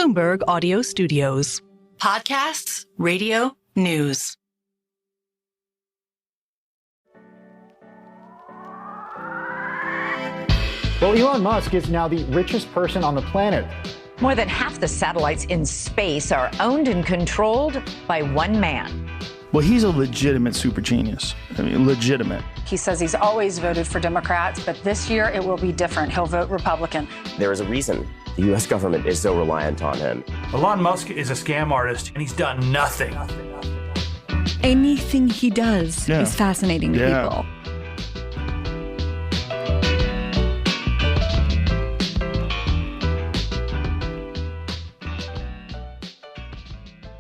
Bloomberg Audio Studios. Podcasts, radio, news. Well, Elon Musk is now the richest person on the planet. More than half the satellites in space are owned and controlled by one man. Well, he's a legitimate super genius. I mean, legitimate. He says he's always voted for Democrats, but this year it will be different. He'll vote Republican. There is a reason the U.S. government is so reliant on him. Elon Musk is a scam artist, and he's done nothing. Anything he does is fascinating to people.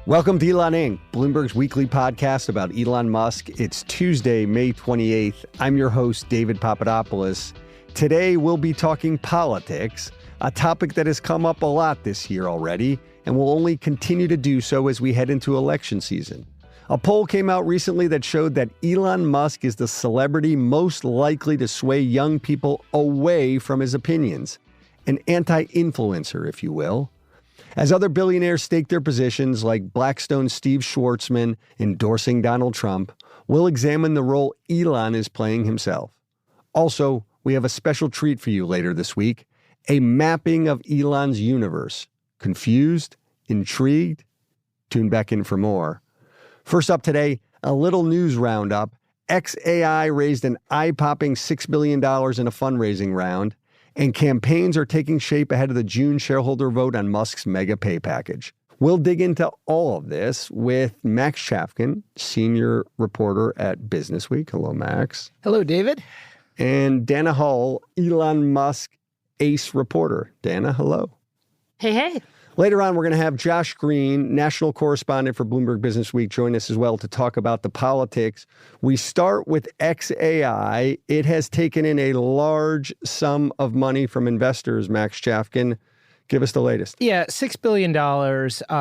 Welcome to Elon Inc., Bloomberg's weekly podcast about Elon Musk. It's Tuesday, May 28th. I'm your host, David Papadopoulos. Today, we'll be talking politics, a topic that has come up a lot this year already, and will only continue to do so as we head into election season. A poll came out recently that showed that Elon Musk is the celebrity most likely to sway young people away from his opinions. An anti-influencer, if you will. As other billionaires stake their positions, like Blackstone's Steve Schwarzman endorsing Donald Trump, we'll examine the role Elon is playing himself. Also, we have a special treat for you later this week, a mapping of Elon's universe. Confused? Intrigued? Tune back in for more. First up today, a little news roundup. XAI raised an eye-popping $6 billion in a fundraising round. And campaigns are taking shape ahead of the June shareholder vote on Musk's mega pay package. We'll dig into all of this with Max Chafkin, senior reporter at Businessweek. Hello, Max. Hello, David. And Dana Hull, Elon Musk ace reporter. Dana, hello. Hey, hey. Later on, we're going to have Josh Green, national correspondent for Bloomberg Businessweek, join us as well to talk about the politics. We start with XAI. It has taken in a large sum of money from investors, Max Chafkin. Give us the latest. Yeah, $6 billion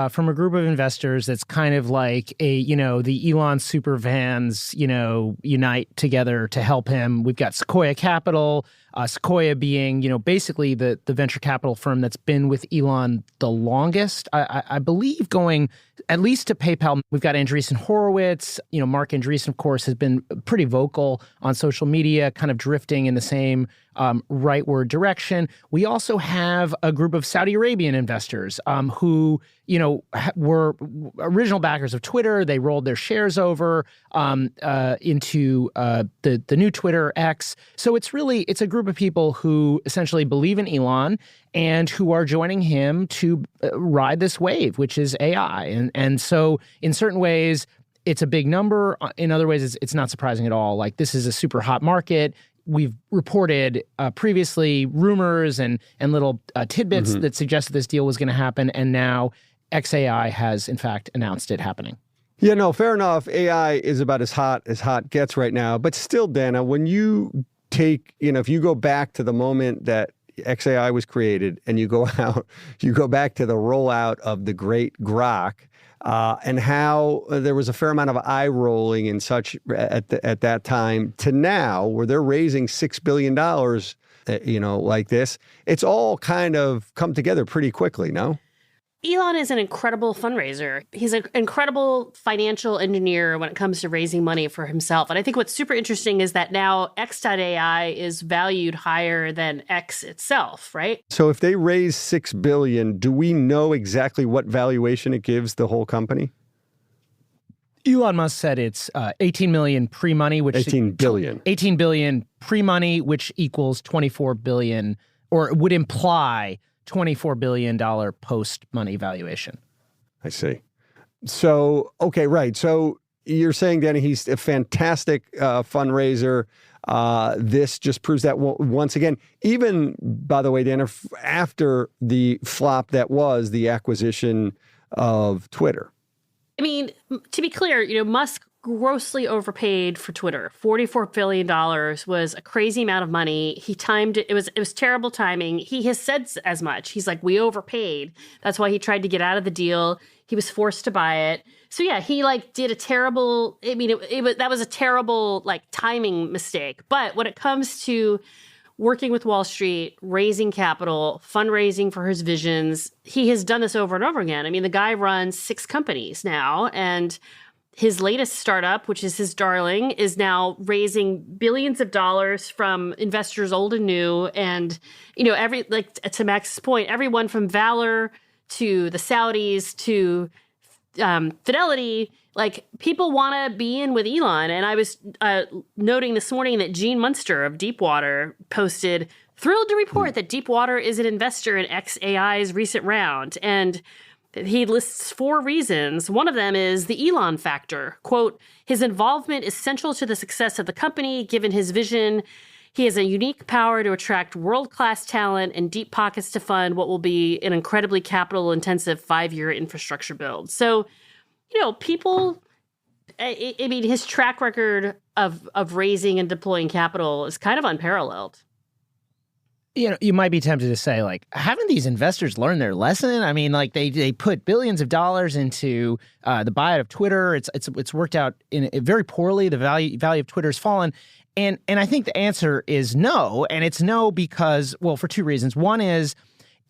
from a group of investors that's kind of like the Elon super vans, unite together to help him. We've got Sequoia Capital, Sequoia being, basically the venture capital firm that's been with Elon the longest, I believe going at least to PayPal. We've got Andreessen Horowitz. Mark Andreessen, of course, has been pretty vocal on social media, kind of drifting in the same rightward direction. We also have a group of Saudi Arabian investors who, were original backers of Twitter. They rolled their shares over into the new Twitter X. So it's a group of people who essentially believe in Elon and who are joining him to ride this wave, which is AI. And so in certain ways, it's a big number. In other ways, it's not surprising at all. Like, this is a super hot market. We've reported previously rumors and little tidbits that suggested this deal was going to happen. And now XAI has, in fact, announced it happening. Yeah, no, fair enough. AI is about as hot gets right now. But still, Dana, when you take, if you go back to the moment that XAI was created and you go back to the rollout of the great Grok, and how there was a fair amount of eye rolling and such at that time to now, where they're raising $6 billion, like this, it's all kind of come together pretty quickly, no? Elon is an incredible fundraiser. He's an incredible financial engineer when it comes to raising money for himself. And I think what's super interesting is that now X.AI is valued higher than X itself, right? So if they raise $6 billion, do we know exactly what valuation it gives the whole company? Elon Musk said it's 18 million pre-money, which 18 billion. 18 billion pre-money, which equals 24 billion, or would imply $24 billion post-money valuation. I see. So, okay, right. So you're saying, Danny, he's a fantastic fundraiser. This just proves that once again, even, by the way, Dana, after the flop that was the acquisition of Twitter. I mean, to be clear, Musk grossly overpaid for Twitter. $44 billion was a crazy amount of money. He timed it. It was terrible timing. He has said as much. He's like, we overpaid. That's why he tried to get out of the deal. He was forced to buy it. So yeah, he did a terrible, that was a terrible timing mistake. But when it comes to working with Wall Street, raising capital, fundraising for his visions. He has done this over and over again. I mean, the guy runs 6 companies now, and his latest startup, which is his darling, is now raising billions of dollars from investors old and new. And, to Max's point, everyone from Valor to the Saudis to Fidelity, people want to be in with Elon. And I was noting this morning that Gene Munster of Deepwater posted, thrilled to report that Deepwater is an investor in xAI's recent round. And he lists 4 reasons. One of them is the Elon factor. Quote, his involvement is central to the success of the company, given his vision. He has a unique power to attract world-class talent and deep pockets to fund what will be an incredibly capital-intensive 5-year infrastructure build. So, people, his track record of raising and deploying capital is kind of unparalleled. You might be tempted to say, haven't these investors learned their lesson? I mean, they put billions of dollars into the buyout of Twitter. It's worked out very poorly. The value of Twitter has fallen. And I think the answer is no. And it's no because, for 2 reasons. One is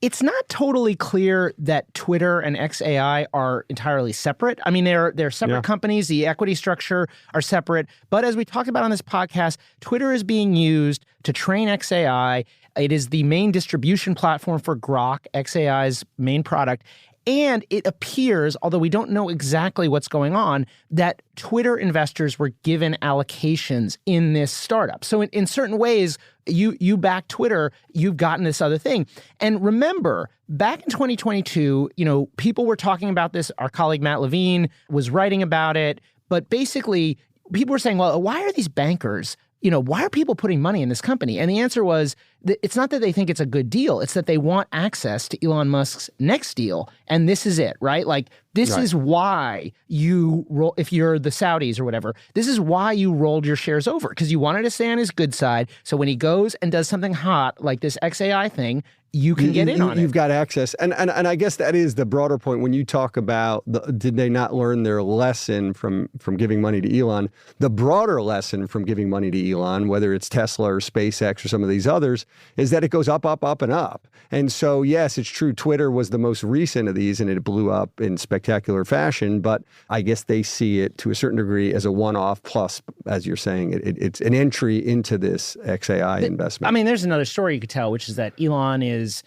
it's not totally clear that Twitter and xAI are entirely separate. I mean, they're separate companies. The equity structure are separate. But as we talked about on this podcast, Twitter is being used to train xAI. It is the main distribution platform for Grok, xAI's main product. And it appears, although we don't know exactly what's going on, that Twitter investors were given allocations in this startup. So in certain ways, you back Twitter, you've gotten this other thing. And remember, back in 2022, people were talking about this. Our colleague Matt Levine was writing about it. But basically, people were saying, well, why are these bankers why are people putting money in this company? And the answer was, it's not that they think it's a good deal. It's that they want access to Elon Musk's next deal. And this is it, right? This is why you roll, if you're the Saudis or whatever, this is why you rolled your shares over, because you wanted to stay on his good side. So when he goes and does something hot like this xAI thing, you can get in on it. You've got access. And I guess that is the broader point when you talk about did they not learn their lesson from giving money to Elon? The broader lesson from giving money to Elon, whether it's Tesla or SpaceX or some of these others, is that it goes up, up, up, and up. And so, yes, it's true. Twitter was the most recent of these, and it blew up in spectacular fashion. But I guess they see it to a certain degree as a one-off. Plus, as you're saying, it's an entry into this xAI investment. I mean, there's another story you could tell, which is that Elon is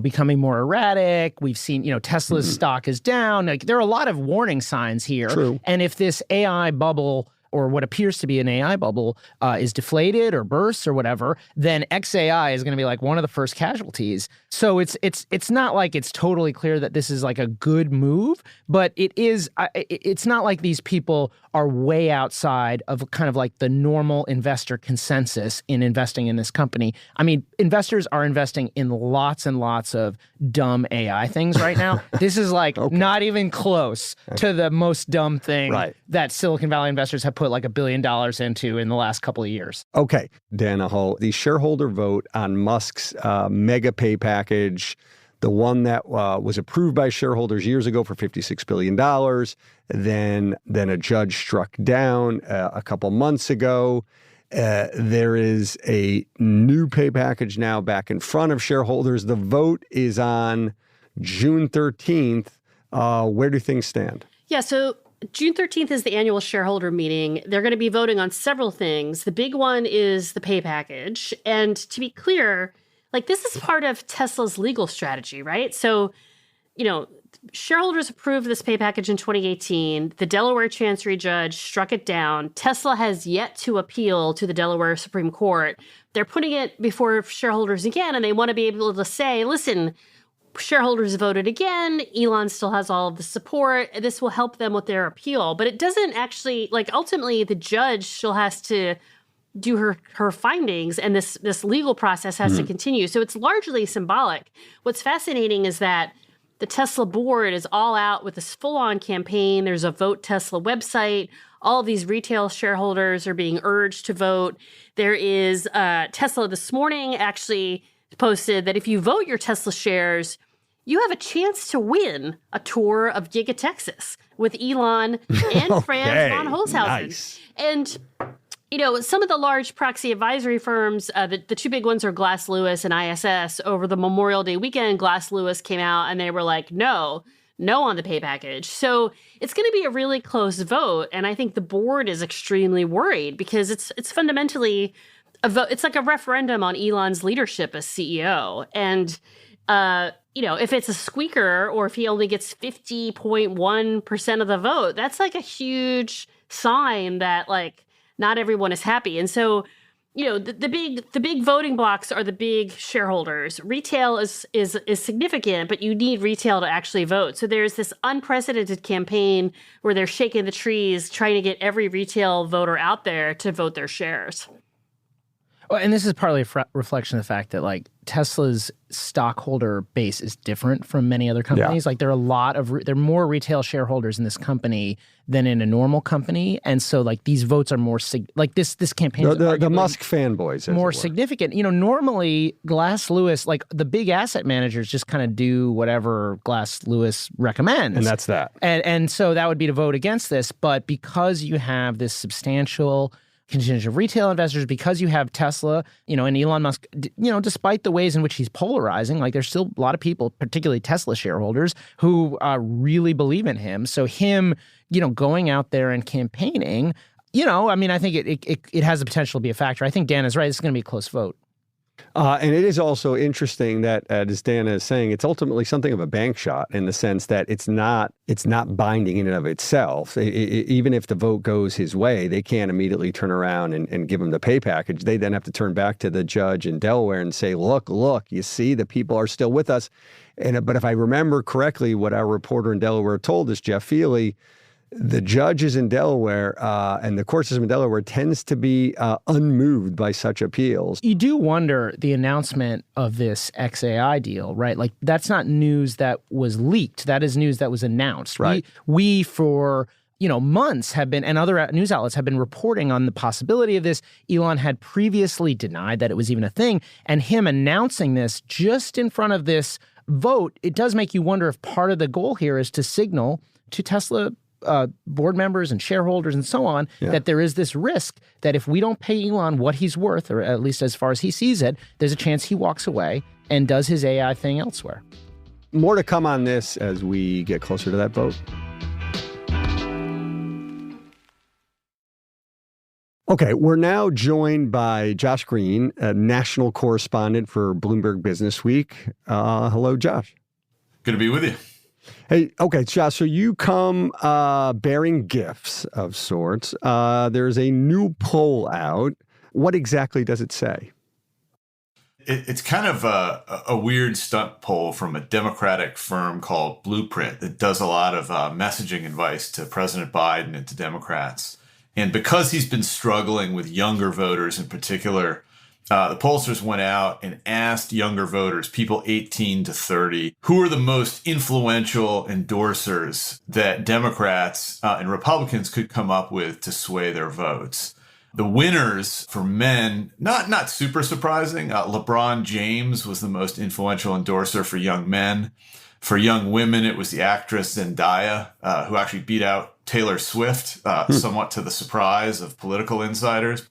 becoming more erratic. We've seen, Tesla's stock is down. There are a lot of warning signs here. True. And if this AI bubble, or what appears to be an AI bubble, is deflated or bursts or whatever, then xAI is going to be one of the first casualties. So it's not like it's totally clear that this is a good move, but it is. It's not like these people are way outside of kind of the normal investor consensus in investing in this company. I mean, investors are investing in lots and lots of dumb AI things right now. This is not even close to the most dumb thing that Silicon Valley investors have put $1 billion into in the last couple of years. Okay, Dana Hull, the shareholder vote on Musk's mega pay package, the one that was approved by shareholders years ago for $56 billion, then a judge struck down a couple months ago. There is a new pay package now back in front of shareholders. The vote is on June 13th. Where do things stand? Yeah, so June 13th is the annual shareholder meeting. They're going to be voting on several things. The big one is the pay package. And to be clear, this is part of Tesla's legal strategy, right? So, shareholders approved this pay package in 2018. The Delaware Chancery judge struck it down. Tesla has yet to appeal to the Delaware Supreme Court. They're putting it before shareholders again, and they want to be able to say, listen, shareholders voted again. Elon still has all of the support. This will help them with their appeal. But it doesn't actually, ultimately, the judge still has to do her findings, and this legal process has to continue. So it's largely symbolic. What's fascinating is that the Tesla board is all out with this full-on campaign. There's a Vote Tesla website. All of these retail shareholders are being urged to vote. There is Tesla this morning actually posted that if you vote your Tesla shares, you have a chance to win a tour of Giga Texas with Elon and Franz von Holzhausen. Nice. And some of the large proxy advisory firms, the two big ones are Glass Lewis and ISS. Over the Memorial Day weekend, Glass Lewis came out and they were like, no on the pay package. So it's going to be a really close vote. And I think the board is extremely worried because it's fundamentally a vote. It's like a referendum on Elon's leadership as CEO. And, if it's a squeaker or if he only gets 50.1% of the vote, that's like a huge sign that like not everyone is happy. And so, the big voting blocks are the big shareholders. Retail is significant, but you need retail to actually vote. So there's this unprecedented campaign where they're shaking the trees, trying to get every retail voter out there to vote their shares. Well, and this is partly a reflection of the fact that like Tesla's stockholder base is different from many other companies. Yeah. Like there are more retail shareholders in this company than in a normal company, and so like these votes are more this campaign. The Musk fanboys more significant. Normally Glass Lewis, like the big asset managers, just kind of do whatever Glass Lewis recommends, and that's that. And so that would be to vote against this, but because you have this substantial contingent of retail investors, because you have Tesla, and Elon Musk, despite the ways in which he's polarizing, like there's still a lot of people, particularly Tesla shareholders, who really believe in him. So him, going out there and campaigning, I think it has the potential to be a factor. I think Dan is right. This is going to be a close vote. And it is also interesting that, as Dana is saying, it's ultimately something of a bank shot in the sense that it's not binding in and of itself. Even if the vote goes his way, they can't immediately turn around and give him the pay package. They then have to turn back to the judge in Delaware and say, look, you see, the people are still with us. But if I remember correctly, what our reporter in Delaware told us, Jeff Feely, the judges in Delaware and the court system in Delaware tends to be unmoved by such appeals. You do wonder the announcement of this XAI deal, right? Like that's not news that was leaked. That is news that was announced. Right. We for months have been, and other news outlets have been reporting on the possibility of this. Elon had previously denied that it was even a thing, and him announcing this just in front of this vote, it does make you wonder if part of the goal here is to signal to Tesla board members and shareholders and so on, that there is this risk that if we don't pay Elon what he's worth, or at least as far as he sees it, there's a chance he walks away and does his AI thing elsewhere. More to come on this as we get closer to that vote. Okay, we're now joined by Josh Green, a national correspondent for Bloomberg Business Week. Hello, Josh. Good to be with you. Hey, okay, Josh, so you come bearing gifts of sorts. There's a new poll out. What exactly does it say? It's kind of a weird stunt poll from a Democratic firm called Blueprint that does a lot of messaging advice to President Biden and to Democrats. And because he's been struggling with younger voters in particular, the pollsters went out and asked younger voters, people 18 to 30, who are the most influential endorsers that Democrats and Republicans could come up with to sway their votes. The winners for men, not super surprising. LeBron James was the most influential endorser for young men. For young women, it was the actress Zendaya, who actually beat out Taylor Swift, somewhat to the surprise of political insiders.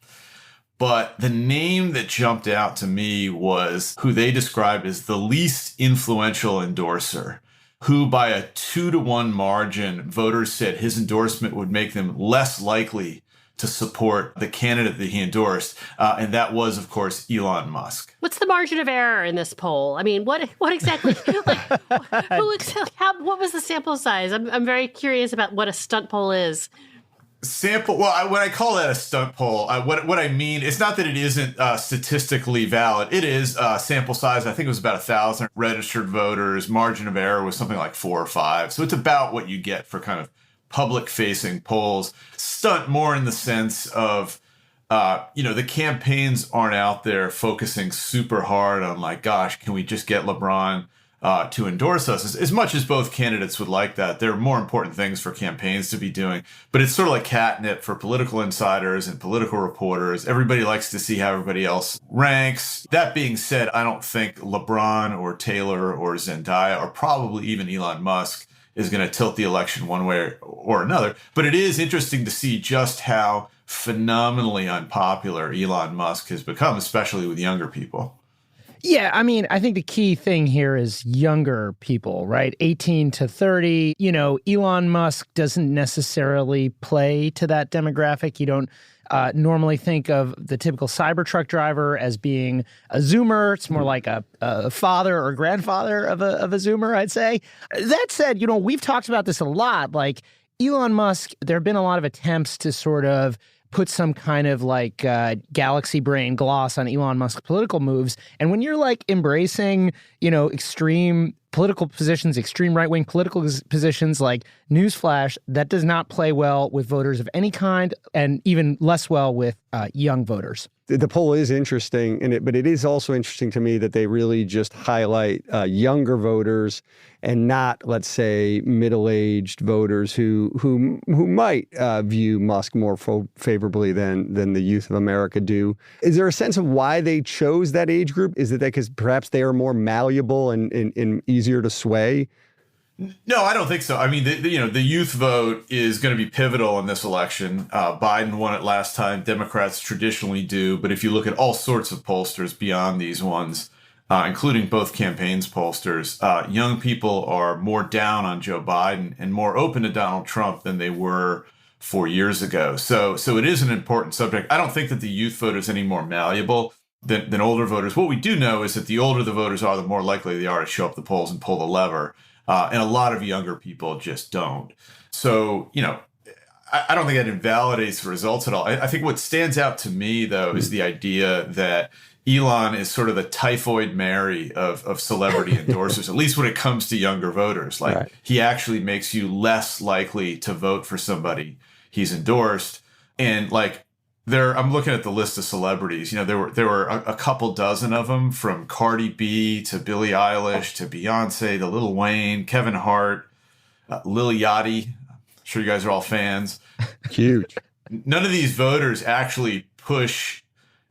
But the name that jumped out to me was who they described as the least influential endorser, who by a 2-to-1 margin, voters said his endorsement would make them less likely to support the candidate that he endorsed. And that was, of course, Elon Musk. What's the margin of error in this poll? I mean, what exactly, what was the sample size? I'm very curious about what a stunt poll is. When I call that a stunt poll, what I mean, it's not that it isn't statistically valid. It is sample size. I think it was about 1,000 registered voters. Margin of error was something like 4 or 5. So it's about what you get for kind of public-facing polls. Stunt more in the sense of, the campaigns aren't out there focusing super hard on like, gosh, can we just get LeBron to endorse us? As much as both candidates would like that, there are more important things for campaigns to be doing. But it's sort of like catnip for political insiders and political reporters. Everybody likes to see how everybody else ranks. That being said, I don't think LeBron or Taylor or Zendaya or probably even Elon Musk is going to tilt the election one way or another. But it is interesting to see just how phenomenally unpopular Elon Musk has become, especially with younger people. Yeah, I mean, I think the key thing here is younger people, right? 18 to 30. You know, Elon Musk doesn't necessarily play to that demographic. You don't normally think of the typical Cybertruck driver as being a Zoomer. It's more like a father or grandfather of a Zoomer, I'd say. That said, you know, we've talked about this a lot. Like Elon Musk, there have been a lot of attempts to sort of put some kind of like galaxy brain gloss on Elon Musk's political moves. And when you're like embracing, you know, extreme political positions, extreme right-wing political positions, like newsflash, that does not play well with voters of any kind, and even less well with young voters. The poll is interesting, but it is also interesting to me that they really just highlight younger voters and not, let's say, middle-aged voters who might view Musk more favorably than the youth of America do. Is there a sense of why they chose that age group? Is it that because perhaps they are more malleable and easier to sway? No, I don't think so. I mean, the youth vote is going to be pivotal in this election. Biden won it last time. Democrats traditionally do. But if you look at all sorts of pollsters beyond these ones, including both campaigns pollsters, young people are more down on Joe Biden and more open to Donald Trump than they were 4 years ago. So it is an important subject. I don't think that the youth vote is any more malleable than older voters. What we do know is that the older the voters are, the more likely they are to show up the polls and pull the lever. And a lot of younger people just don't. So, you know, I don't think that invalidates the results at all. I think what stands out to me, though, is the idea that Elon is sort of the Typhoid Mary of celebrity endorsers, at least when it comes to younger voters. Like, right. He actually makes you less likely to vote for somebody he's endorsed. And like, I'm looking at the list of celebrities. You know, there were a couple dozen of them, from Cardi B to Billie Eilish to Beyonce to Lil Wayne, Kevin Hart, Lil Yachty. I'm sure you guys are all fans. Huge. None of these voters actually push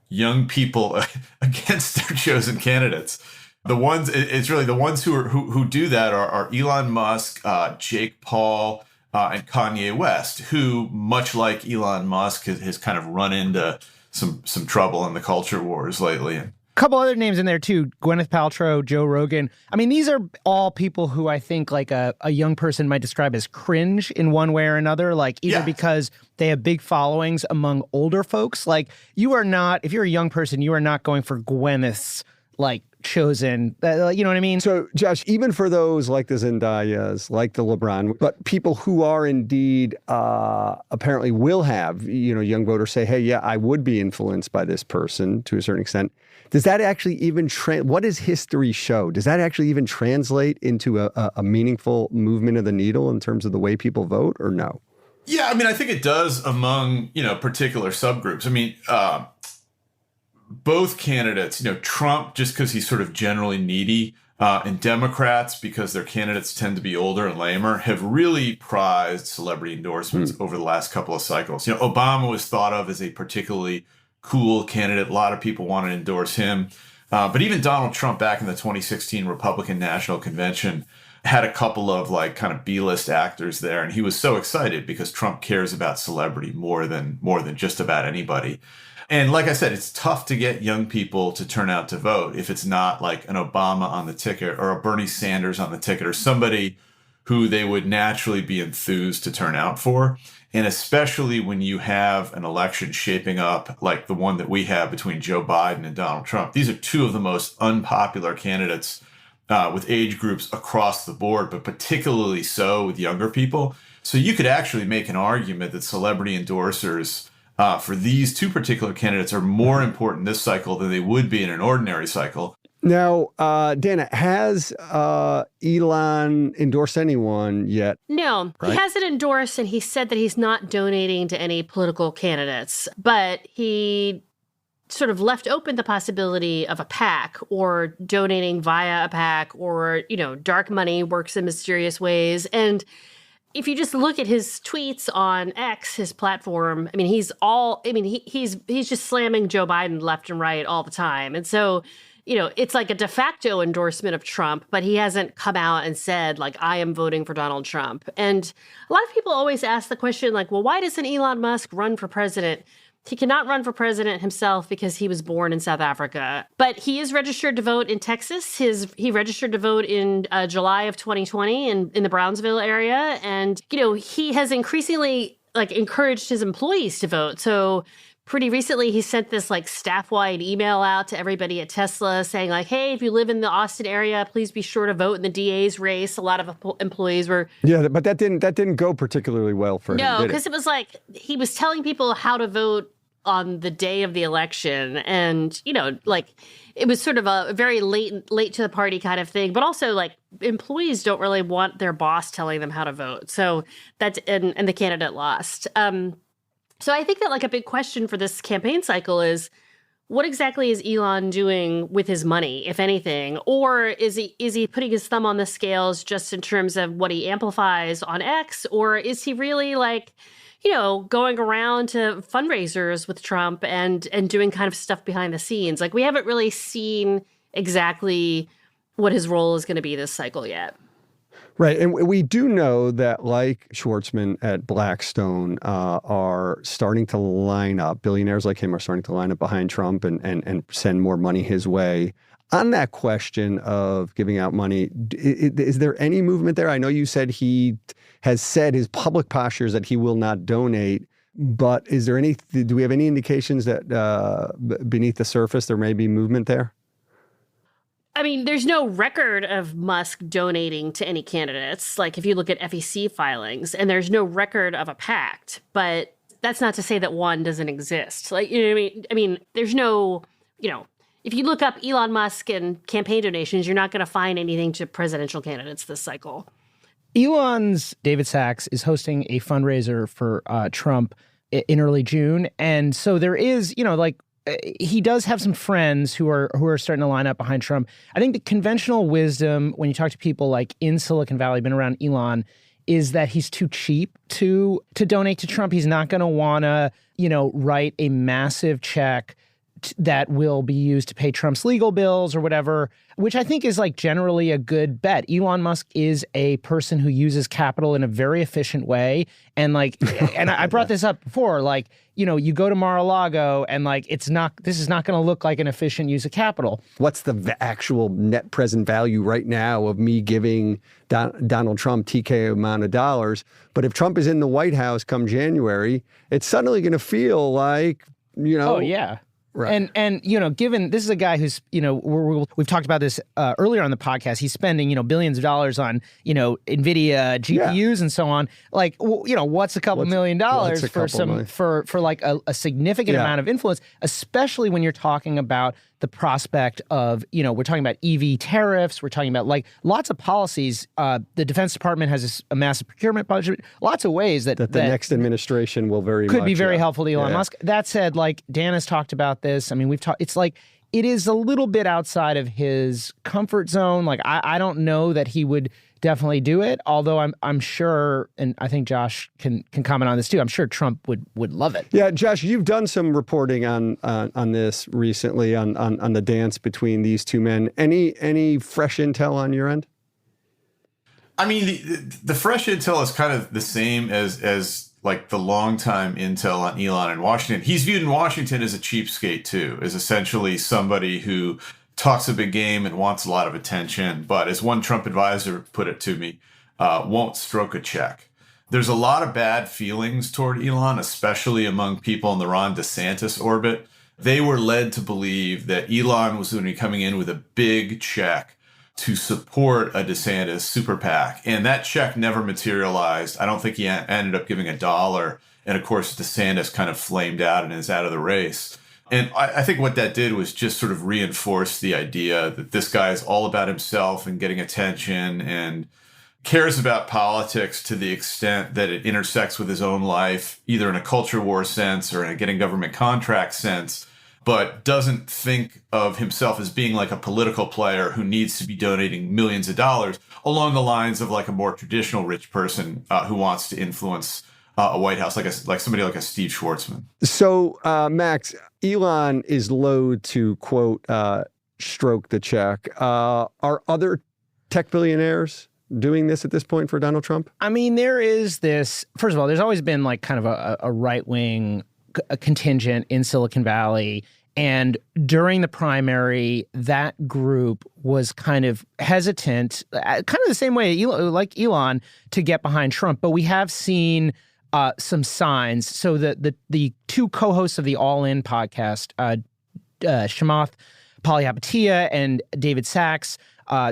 young people against their chosen candidates. It's really the ones who do that are Elon Musk, Jake Paul, and Kanye West, who, much like Elon Musk, has kind of run into some trouble in the culture wars lately. A couple other names in there, too. Gwyneth Paltrow, Joe Rogan. I mean, these are all people who I think like a young person might describe as cringe in one way or another, like either because they have big followings among older folks. Like, you are not, if you're a young person, you are not going for Gwyneth's, like, chosen, you know what I mean? So, Josh, even for those like the Zendayas, like the LeBron, but people who are indeed apparently will have, you know, young voters say, hey, yeah, I would be influenced by this person to a certain extent. Does that actually even, what does history show? Does that actually even translate into a meaningful movement of the needle in terms of the way people vote, or no? Yeah, I mean, I think it does among, you know, particular subgroups. I mean, both candidates, you know, Trump, just because he's sort of generally needy, and Democrats, because their candidates tend to be older and lamer, have really prized celebrity endorsements over the last couple of cycles. You know, Obama was thought of as a particularly cool candidate. A lot of people want to endorse him. But even Donald Trump back in the 2016 Republican National Convention had a couple of like kind of B-list actors there. And he was so excited because Trump cares about celebrity more than just about anybody. And like I said, it's tough to get young people to turn out to vote if it's not like an Obama on the ticket or a Bernie Sanders on the ticket or somebody who they would naturally be enthused to turn out for. And especially when you have an election shaping up like the one that we have between Joe Biden and Donald Trump. These are two of the most unpopular candidates with age groups across the board, but particularly so with younger people. So you could actually make an argument that celebrity endorsers for these two particular candidates are more important this cycle than they would be in an ordinary cycle. Now, Dana, has Elon endorsed anyone yet? No, right? He hasn't endorsed, and he said that he's not donating to any political candidates. But he sort of left open the possibility of a PAC or donating via a PAC, or, you know, dark money works in mysterious ways. And if you just look at his tweets on X, his platform, I mean, he's just slamming Joe Biden left and right all the time. And so it's like a de facto endorsement of Trump, but he hasn't come out and said, like, I am voting for Donald Trump. And a lot of people always ask the question, like, well, why doesn't Elon Musk run for president? He cannot run for president himself because he was born in South Africa. But he is registered to vote in Texas. He registered to vote in July of 2020 in the Brownsville area. And, he has increasingly, encouraged his employees to vote. So pretty recently, he sent this staff-wide email out to everybody at Tesla saying hey, if you live in the Austin area, please be sure to vote in the DA's race. A lot of employees were. Yeah, but that didn't go particularly well for him. No, because it was he was telling people how to vote on the day of the election, and it was sort of a very late to the party kind of thing. But also employees don't really want their boss telling them how to vote. So that's and the candidate lost. So I think that a big question for this campaign cycle is, what exactly is Elon doing with his money, if anything? Or is he putting his thumb on the scales just in terms of what he amplifies on X? Or is he really going around to fundraisers with Trump and doing kind of stuff behind the scenes? We haven't really seen exactly what his role is going to be this cycle yet. Right. And we do know that Schwartzman at Blackstone are starting to line up, billionaires like him are starting to line up behind Trump and send more money his way. On that question of giving out money, is there any movement there? I know you said he has said his public posture is that he will not donate, but do we have any indications that beneath the surface there may be movement there? I mean, there's no record of Musk donating to any candidates. If you look at FEC filings, and there's no record of a pact, but that's not to say that one doesn't exist. You know what I mean? I mean, there's no, if you look up Elon Musk and campaign donations, you're not going to find anything to presidential candidates this cycle. Elon's David Sachs is hosting a fundraiser for Trump in early June. And so there is, he does have some friends who are starting to line up behind Trump. I think the conventional wisdom when you talk to people in Silicon Valley, been around Elon, is that he's too cheap to donate to Trump. He's not going to want to, write a massive check that will be used to pay Trump's legal bills or whatever, which I think is generally a good bet. Elon Musk is a person who uses capital in a very efficient way. And and I brought this up before, you go to Mar-a-Lago and this is not going to look like an efficient use of capital. What's the actual net present value right now of me giving Donald Trump TK amount of dollars? But if Trump is in the White House come January, it's suddenly going to feel Oh, yeah. Right. And given this is a guy who's, we've talked about this earlier on the podcast, he's spending, billions of dollars on, NVIDIA GPUs and so on. What's a couple $1 million for a significant amount of influence, especially when you're talking about the prospect of, we're talking about EV tariffs. We're talking about lots of policies. The Defense Department has a massive procurement budget. Lots of ways that the next administration will could be very helpful to Elon Musk. That said, Dan has talked about this. I mean, we've talked. It's it is a little bit outside of his comfort zone. I don't know that he would definitely do it. Although I'm sure, and I think Josh can comment on this too. I'm sure Trump would love it. Yeah, Josh, you've done some reporting on this recently on the dance between these two men. Any fresh intel on your end? I mean, the fresh intel is kind of the same as the longtime intel on Elon in Washington. He's viewed in Washington as a cheapskate too, as essentially somebody who talks a big game and wants a lot of attention, but as one Trump advisor put it to me, won't stroke a check. There's a lot of bad feelings toward Elon, especially among people in the Ron DeSantis orbit. They were led to believe that Elon was going to be coming in with a big check to support a DeSantis super PAC. And that check never materialized. I don't think he ended up giving $1. And of course, DeSantis kind of flamed out and is out of the race. And I think what that did was just sort of reinforce the idea that this guy is all about himself and getting attention and cares about politics to the extent that it intersects with his own life, either in a culture war sense or in a getting government contract sense, but doesn't think of himself as being a political player who needs to be donating millions of dollars along the lines of a more traditional rich person who wants to influence a White House, like somebody like a Steve Schwartzman. So, Max, Elon is loath to, quote, stroke the check. Are other tech billionaires doing this at this point for Donald Trump? I mean, there is this, first of all, there's always been like kind of a right-wing contingent in Silicon Valley. And during the primary, that group was kind of hesitant, kind of the same way like Elon, to get behind Trump. But we have seen some signs. So the two co-hosts of the All In podcast, Chamath Palihapitiya and David Sachs,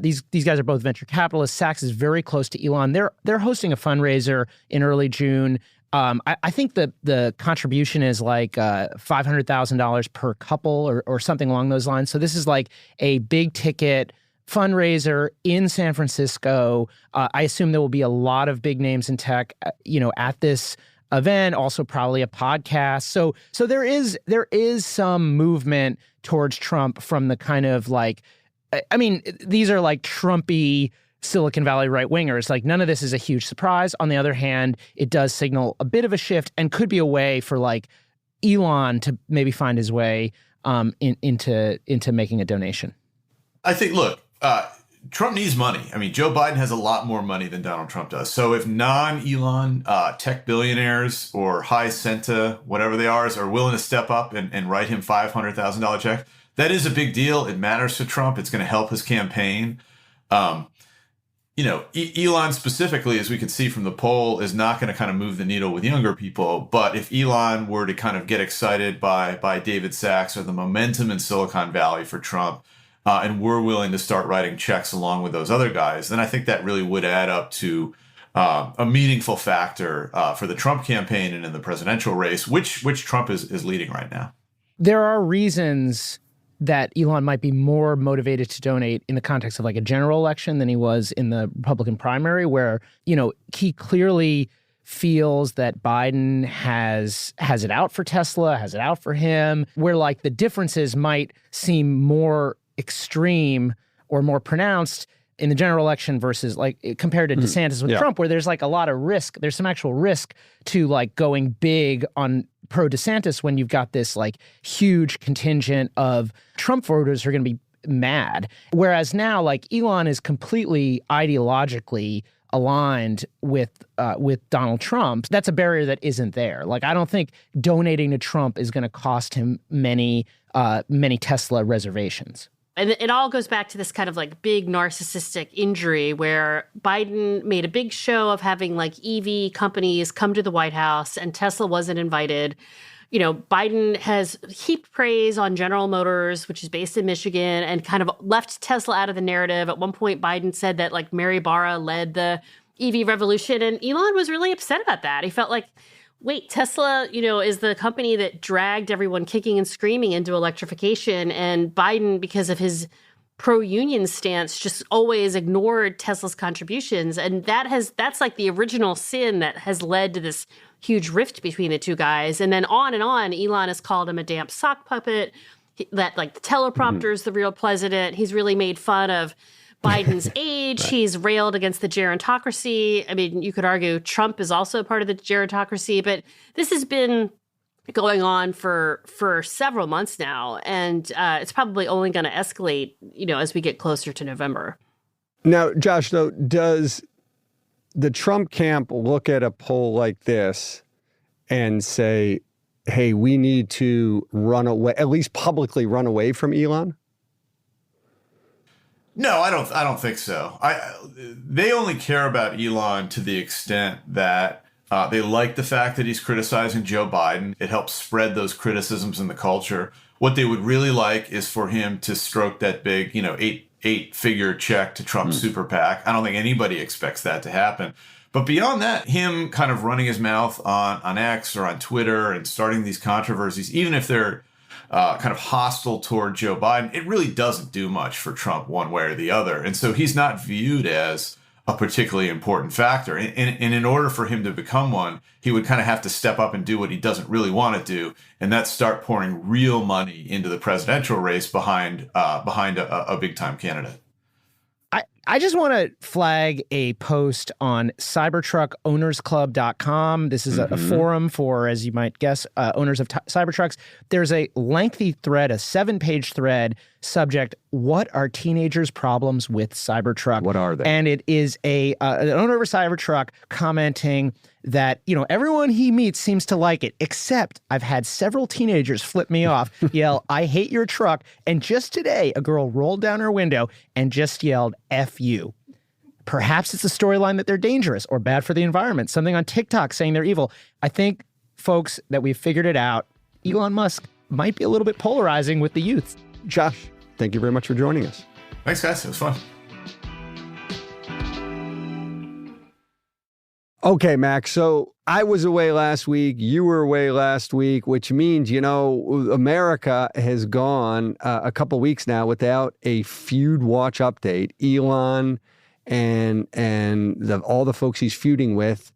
these guys are both venture capitalists. Sachs is very close to Elon. They're hosting a fundraiser in early June. I think the contribution is like $500,000 per couple or something along those lines. So this is like a big ticket fundraiser in San Francisco. I assume there will be a lot of big names in tech, at this event. Also, probably a podcast. So there is some movement towards Trump from the kind of like, I mean, these are like Trumpy Silicon Valley right-wingers. Like, none of this is a huge surprise. On the other hand, it does signal a bit of a shift and could be a way for like Elon to maybe find his way into making a donation. I think, look, Trump needs money. I mean, Joe Biden has a lot more money than Donald Trump does. So if non-Elon tech billionaires or high Senta, whatever they are willing to step up and write him $500,000 check, that is a big deal. It matters to Trump. It's going to help his campaign. Elon specifically, as we can see from the poll, is not going to kind of move the needle with younger people. But if Elon were to kind of get excited by David Sachs or the momentum in Silicon Valley for Trump, and we're willing to start writing checks along with those other guys, then I think that really would add up to a meaningful factor for the Trump campaign and in the presidential race, which Trump is leading right now. There are reasons that Elon might be more motivated to donate in the context of like a general election than he was in the Republican primary, where, he clearly feels that Biden has it out for Tesla, has it out for him, where like the differences might seem more extreme or more pronounced in the general election versus like compared to DeSantis with Trump, where there's like a lot of risk. There's some actual risk to like going big on pro DeSantis when you've got this like huge contingent of Trump voters who are going to be mad. Whereas now, like Elon is completely ideologically aligned with Donald Trump. That's a barrier that isn't there. Like, I don't think donating to Trump is going to cost him many Tesla reservations. And it all goes back to this kind of like big narcissistic injury where Biden made a big show of having like EV companies come to the White House and Tesla wasn't invited. Biden has heaped praise on General Motors, which is based in Michigan, and kind of left Tesla out of the narrative. At one point, Biden said that like Mary Barra led the EV revolution, and Elon was really upset about that. He felt like, wait, Tesla, is the company that dragged everyone kicking and screaming into electrification. And Biden, because of his pro-union stance, just always ignored Tesla's contributions. And that's like the original sin that has led to this huge rift between the two guys. And then on, Elon has called him a damp sock puppet, that like the teleprompter is the real president. He's really made fun of Biden's age. Right. He's railed against the gerontocracy. I mean, you could argue Trump is also part of the gerontocracy, but this has been going on for several months now, and it's probably only going to escalate, as we get closer to November. Now, Josh, though, does the Trump camp look at a poll like this and say, hey, we need to run away, at least publicly run away from Elon? No, I don't think so. They only care about Elon to the extent that they like the fact that he's criticizing Joe Biden. It helps spread those criticisms in the culture. What they would really like is for him to stroke that big, eight-figure check to Trump's super PAC. I don't think anybody expects that to happen. But beyond that, him kind of running his mouth on X or on Twitter and starting these controversies, even if they're kind of hostile toward Joe Biden, it really doesn't do much for Trump one way or the other. And so he's not viewed as a particularly important factor. And in order for him to become one, he would kind of have to step up and do what he doesn't really want to do, and that's start pouring real money into the presidential race behind a big-time candidate. I just want to flag a post on cybertruckownersclub.com. This is a forum for, as you might guess, owners of Cybertrucks. There's a lengthy thread, a 7-page thread, subject, what are teenagers' problems with Cybertruck? What are they? And it is an owner of a Cybertruck commenting that, everyone he meets seems to like it, except I've had several teenagers flip me off, yell, "I hate your truck." And just today, a girl rolled down her window and just yelled, "F you." Perhaps it's a storyline that they're dangerous or bad for the environment. Something on TikTok saying they're evil. I think, folks, that we've figured it out. Elon Musk might be a little bit polarizing with the youth. Josh, thank you very much for joining us. Thanks, guys. It was fun. Okay, Max. So I was away last week. You were away last week, which means, America has gone a couple weeks now without a feud watch update. Elon and all the folks he's feuding with.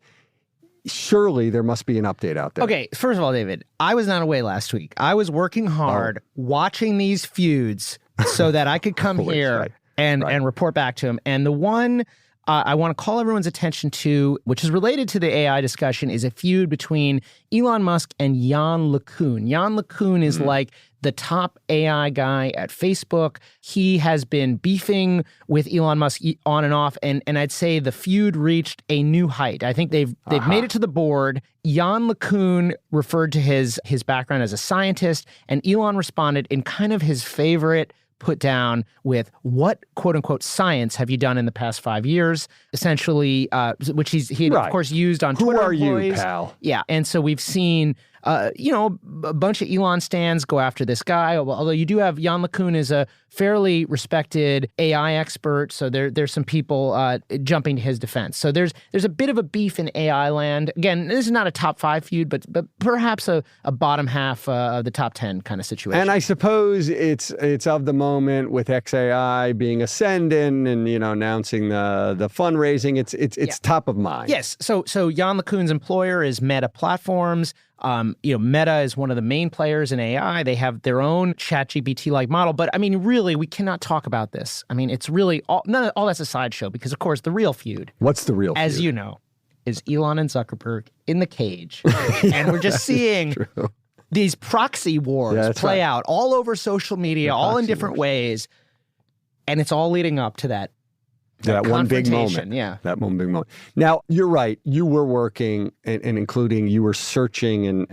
Surely there must be an update out there. Okay, first of all, David, I was not away last week. I was working hard watching these feuds so that I could come here and report back to him. And the one I want to call everyone's attention to, which is related to the AI discussion, is a feud between Elon Musk and Yann LeCun. Yann LeCun is like the top AI guy at Facebook. He has been beefing with Elon Musk on and off, and I'd say the feud reached a new height. I think they've made it to the board. Yann LeCun referred to his background as a scientist, and Elon responded in kind of his favorite put down with, what quote unquote science have you done in the past 5 years? Essentially, which he of course used on Twitter. Who are employees. You, pal? Yeah, and so we've seen a bunch of Elon stans go after this guy. Although you do have Yann LeCun is a fairly respected AI expert, so there's some people jumping to his defense. So there's a bit of a beef in AI land. Again, this is not a top 5 feud, but perhaps a bottom half of the top 10 kind of situation. And I suppose it's of the moment with XAI being ascendant and announcing the fundraising. It's top of mind. Yes. So Yann LeCun's employer is Meta Platforms. Meta is one of the main players in AI. They have their own ChatGPT-like model. But I mean, really, we cannot talk about this. I mean, it's really all that's a sideshow because, of course, the real feud. What's the real feud? As you know, is Elon and Zuckerberg in the cage. And we're just seeing these proxy wars play out all over social media, all in different ways. And it's all leading up to that one big moment. Yeah. That one big moment. Now, you're right. You were working and including you were searching and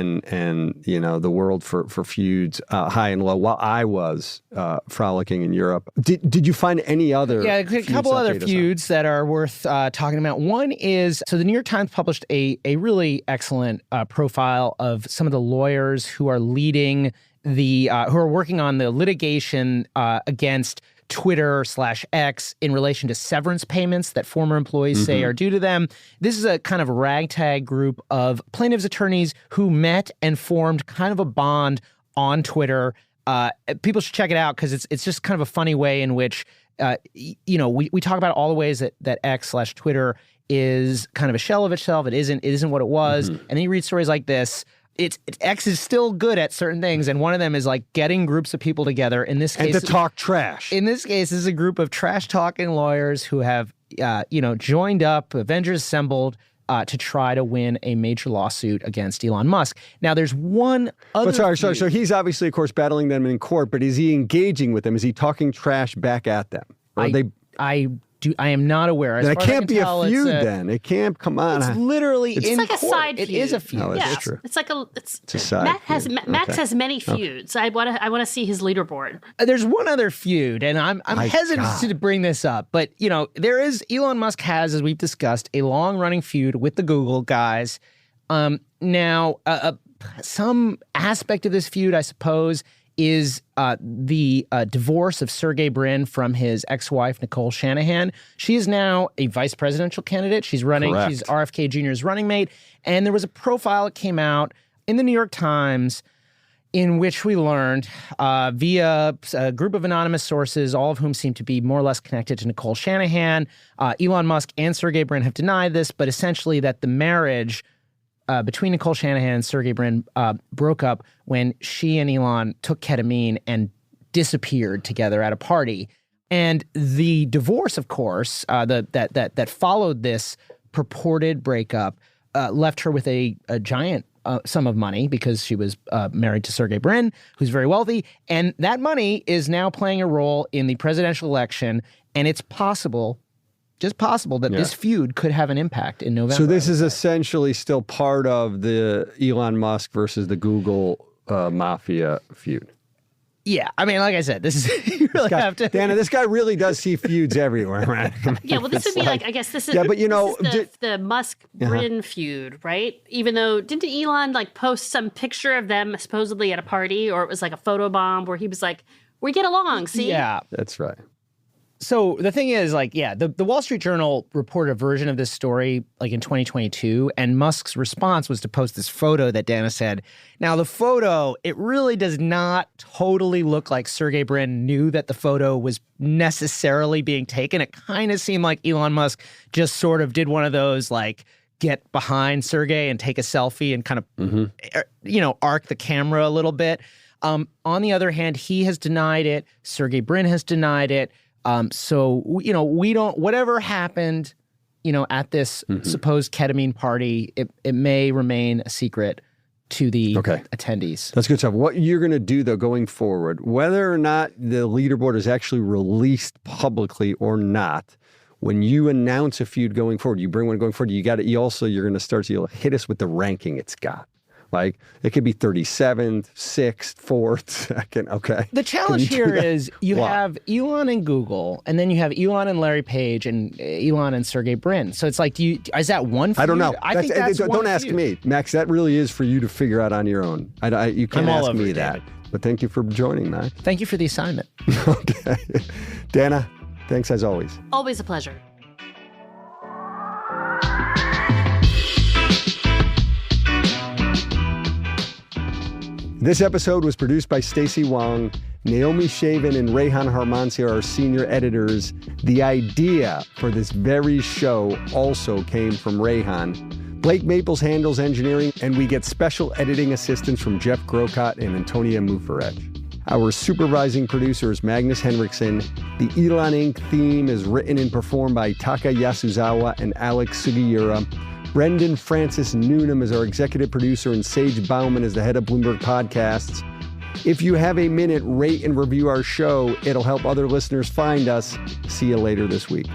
the world for feuds high and low while I was frolicking in Europe. Did you find any other a couple other feuds that are worth talking about? One is, so the New York Times published a really excellent profile of some of the lawyers who are leading who are working on the litigation against Twitter/X in relation to severance payments that former employees say are due to them. This is a kind of ragtag group of plaintiffs' attorneys who met and formed kind of a bond on Twitter. People should check it out because it's just kind of a funny way in which, we talk about all the ways that X/Twitter is kind of a shell of itself. It isn't what it was. And then you read stories like this. X is still good at certain things, and one of them is like getting groups of people together. In this case, and to talk trash. In this case, this is a group of trash-talking lawyers who have, joined up, Avengers assembled, to try to win a major lawsuit against Elon Musk. Now, there's one other. But sorry. So he's obviously, of course, battling them in court. But is he engaging with them? Is he talking trash back at them? Or I am not aware. It can't be a feud then. It can't, come on. It's literally it's in like court. A side feud. It is a feud. Oh, that's true. It's like it's a side Max has many feuds. I want to see his leaderboard. There's one other feud, and I'm hesitant to bring this up, but there is Elon Musk has, as we've discussed, a long-running feud with the Google guys. Now, some aspect of this feud, I suppose, is the divorce of Sergey Brin from his ex-wife, Nicole Shanahan. She is now a vice presidential candidate. She's running. Correct. She's RFK Jr.'s running mate. And there was a profile that came out in the New York Times in which we learned via a group of anonymous sources, all of whom seem to be more or less connected to Nicole Shanahan. Elon Musk and Sergey Brin have denied this, but essentially that the marriage between Nicole Shanahan and Sergey Brin broke up when she and Elon took ketamine and disappeared together at a party. And the divorce, of course, that followed this purported breakup left her with a giant sum of money because she was married to Sergey Brin, who's very wealthy. And that money is now playing a role in the presidential election. And it's possible, just possible, that this feud could have an impact in November. So this is essentially still part of the Elon Musk versus the Google mafia feud. Yeah, I mean, like I said, this is you really have to. Dana, this guy really does see feuds everywhere, right? I mean, yeah, well, this would be like I guess this is. Yeah, but you know, the Musk-Brin feud, right? Even though didn't Elon like post some picture of them supposedly at a party, or it was like a photo bomb where he was like, "We get along." See? Yeah, that's right. So the thing is, like, yeah, the Wall Street Journal reported a version of this story like in 2022, and Musk's response was to post this photo that Dana said. Now, the photo, it really does not totally look like Sergey Brin knew that the photo was necessarily being taken. It kind of seemed like Elon Musk just sort of did one of those, like, get behind Sergey and take a selfie and kind of, arc the camera a little bit. On the other hand, he has denied it. Sergey Brin has denied it. So, we don't, whatever happened, at this supposed ketamine party, it may remain a secret to the attendees. That's good stuff. What you're going to do, though, going forward, whether or not the leaderboard is actually released publicly or not, when you announce a feud going forward, you bring one going forward, you're going to start to hit us with the ranking it's got. Like, it could be 37th, 6th, 4th, 2nd, okay. The challenge here is you have Elon and Google, and then you have Elon and Larry Page, and Elon and Sergey Brin. So it's like, is that one feud? I don't know. I think that's don't ask me, Max. That really is for you to figure out on your own. You can't ask me that. But thank you for joining, Max. Thank you for the assignment. Okay. Dana, thanks as always. Always a pleasure. This episode was produced by Stacey Wong. Naomi Shavin and Rehan Harmansi are our senior editors. The idea for this very show also came from Rehan. Blake Maples handles engineering, and we get special editing assistance from Jeff Grocott and Antonia Mufarech. Our supervising producer is Magnus Henriksen. The Elon Inc. theme is written and performed by Taka Yasuzawa and Alex Sugiura. Brendan Francis Noonan is our executive producer, and Sage Bauman is the head of Bloomberg Podcasts. If you have a minute, rate and review our show. It'll help other listeners find us. See you later this week.